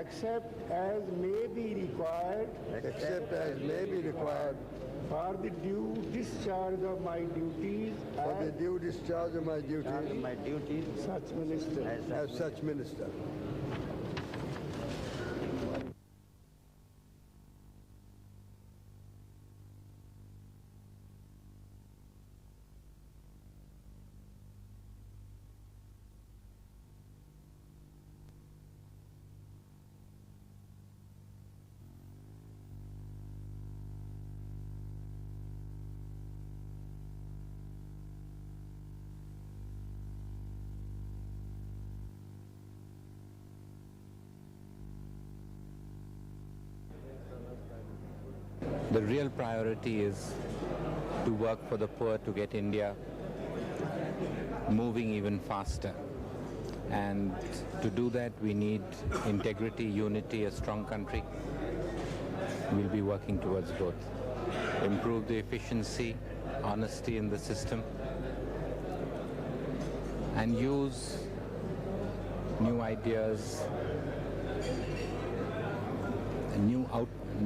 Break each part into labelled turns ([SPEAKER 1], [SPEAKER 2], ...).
[SPEAKER 1] except as may be required for the due discharge of my duties such minister.
[SPEAKER 2] as such minister.
[SPEAKER 3] The real priority is to work for the poor, to get India moving even faster. And to do that, we need integrity, unity, a strong country. We'll be working towards both. Improve the efficiency, honesty in the system, and use new ideas, a new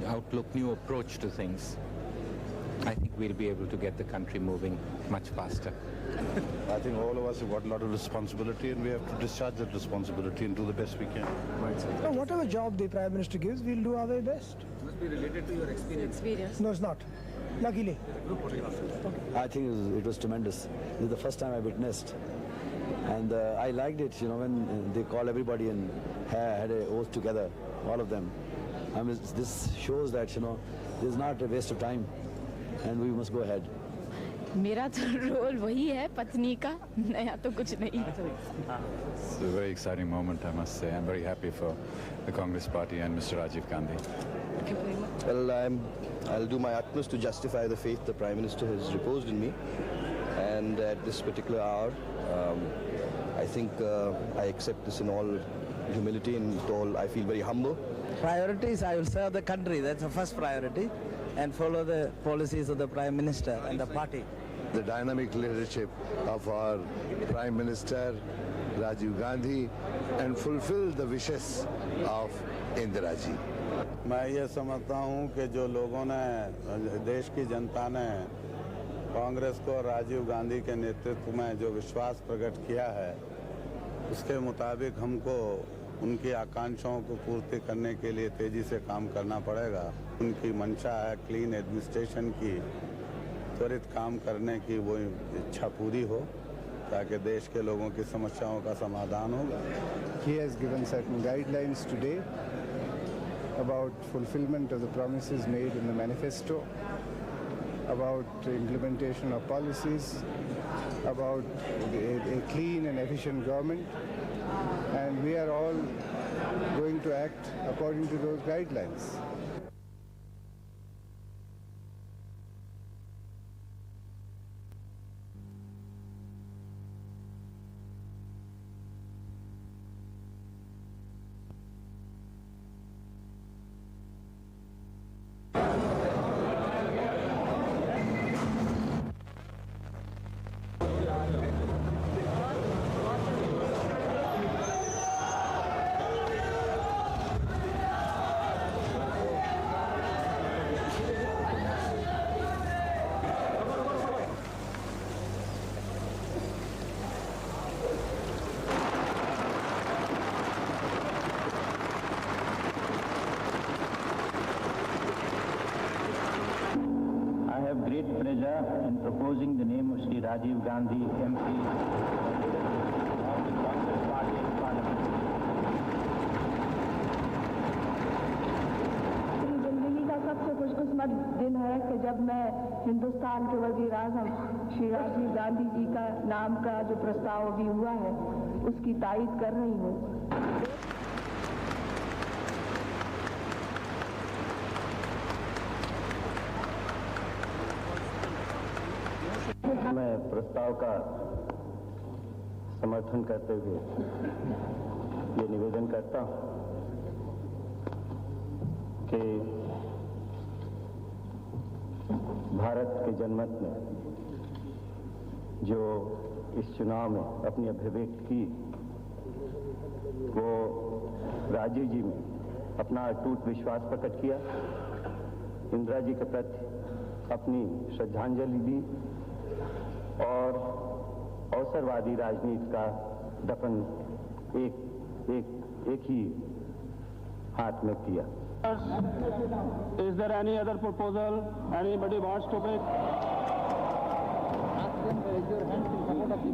[SPEAKER 3] outlook, new approach to things. I think we'll be able to get the country moving much faster.
[SPEAKER 4] I think all of us have got a lot of responsibility, and we have to discharge that responsibility and do the best we can.
[SPEAKER 5] No, whatever job the Prime Minister gives, we'll do our very best.
[SPEAKER 6] It must be related to your experience.
[SPEAKER 5] No, it's not. Luckily.
[SPEAKER 7] I think it was tremendous. This is the first time I witnessed. And I liked it, when they call everybody and had an oath together, all of them. I mean, this shows that, this is not a waste of time, and we must go ahead.
[SPEAKER 8] मेरा तो role वही है पत्नी का, नया तो कुछ नहीं.
[SPEAKER 9] It's a very exciting moment, I must say. I'm very happy for the Congress Party and Mr. Rajiv Gandhi.
[SPEAKER 8] Thank you very much.
[SPEAKER 10] Well, I'll do my utmost to justify the faith the Prime Minister has reposed in me, and at this particular hour, I think I accept this in all humility and I feel very humble.
[SPEAKER 11] Priorities, I will serve the country, that's the first priority, and follow the policies of the Prime Minister and the party.
[SPEAKER 2] The dynamic leadership of our Prime Minister Rajiv Gandhi and fulfill the wishes of Indira ji.
[SPEAKER 4] मैं ये समझता हूँ कि जो लोगों ने, देश की जनता ने कांग्रेस को राजीव गांधी के नेतृत्व में जो विश्वास प्रकट किया है, उसके मुताबिक हमको उनकी आकांक्षाओं को पूर्ति करने के लिए तेजी से काम करना पड़ेगा. उनकी मंशा है क्लीन एडमिनिस्ट्रेशन की, त्वरित काम करने की, वो इच्छा पूरी हो ताकि देश के लोगों की समस्याओं का समाधान हो.
[SPEAKER 1] He has given certain guidelines today about fulfillment of the promises made in the manifesto, about implementation of policies, about a clean and efficient government, and we are all going to act according to those guidelines.
[SPEAKER 12] Great pleasure in proposing the name of Shri Rajiv Gandhi, MP of the Congress Party in Parliament.
[SPEAKER 13] जिंदगी का सबसे खुशकिस्मत दिन है कि जब मैं हिंदुस्तान के वजीर आज़म श्री राजीव गांधी जी का नाम का जो प्रस्ताव अभी हुआ है, उसकी तायीद कर रही हूँ.
[SPEAKER 12] मैं प्रस्ताव का समर्थन करते हुए ये निवेदन करता हूं कि भारत के जनमत ने जो इस चुनाव में अपनी अभिव्यक्ति की, वो राजीव जी में अपना अटूट विश्वास प्रकट किया, इंदिरा जी के प्रति अपनी श्रद्धांजलि दी और अवसरवादी राजनीति का दफन एक ही हाथ में किया।
[SPEAKER 14] Is there any other proposal? Anybody wants to make?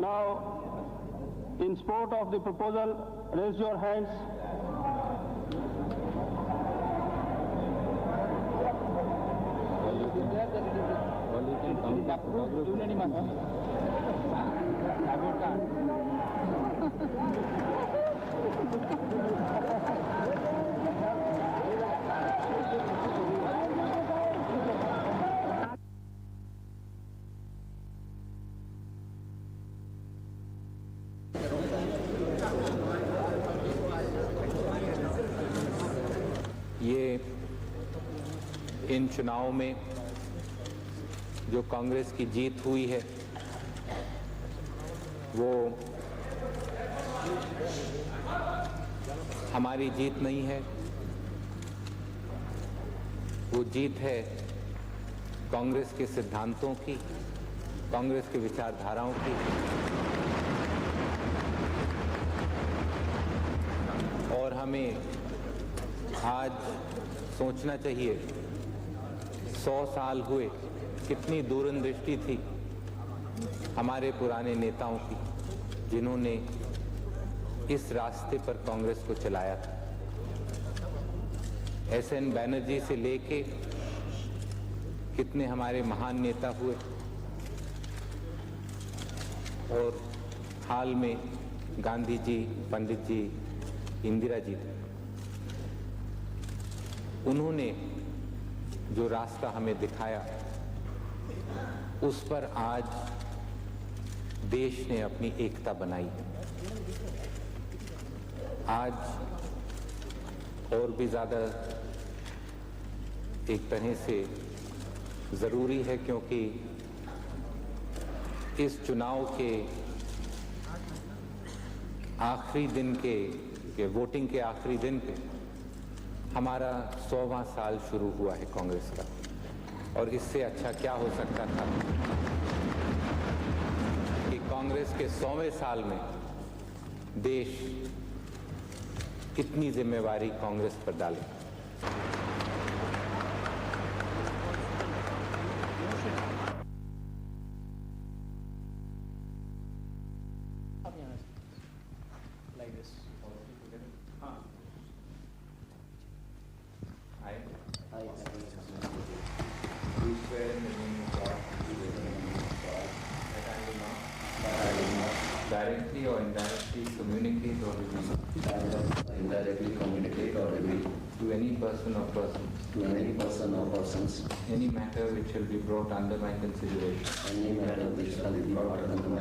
[SPEAKER 14] Now, in support of the proposal, raise your hands.
[SPEAKER 3] ये इन चुनावों में जो कांग्रेस की जीत हुई है वो हमारी जीत नहीं है, वो जीत है कांग्रेस के सिद्धांतों की, कांग्रेस के विचारधाराओं की। और हमें आज सोचना चाहिए 100 साल हुए, कितनी दूरंदृष्टि थी हमारे पुराने नेताओं की जिन्होंने इस रास्ते पर कांग्रेस को चलाया था। एसएन बैनर्जी से लेके कितने हमारे महान नेता हुए और हाल में गांधी जी, पंडित जी, इंदिरा जी थे। उन्होंने जो रास्ता हमें दिखाया उस पर आज देश ने अपनी एकता बनाई है। आज और भी ज़्यादा एक तरह से ज़रूरी है क्योंकि इस चुनाव के आखिरी दिन के वोटिंग के आखिरी दिन पे हमारा 100वां साल शुरू हुआ है कांग्रेस का, और इससे अच्छा क्या हो सकता था कि कांग्रेस के 100वें साल में देश इतनी जिम्मेवारी कांग्रेस पर डाले। Directly or indirectly communicate or reveal to any person or persons any matter which shall be brought under my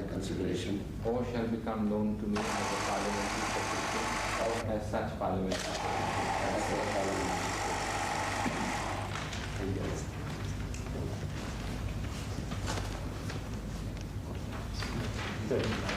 [SPEAKER 3] consideration or shall become known to me as a parliamentary secretary or as such parliamentary secretary.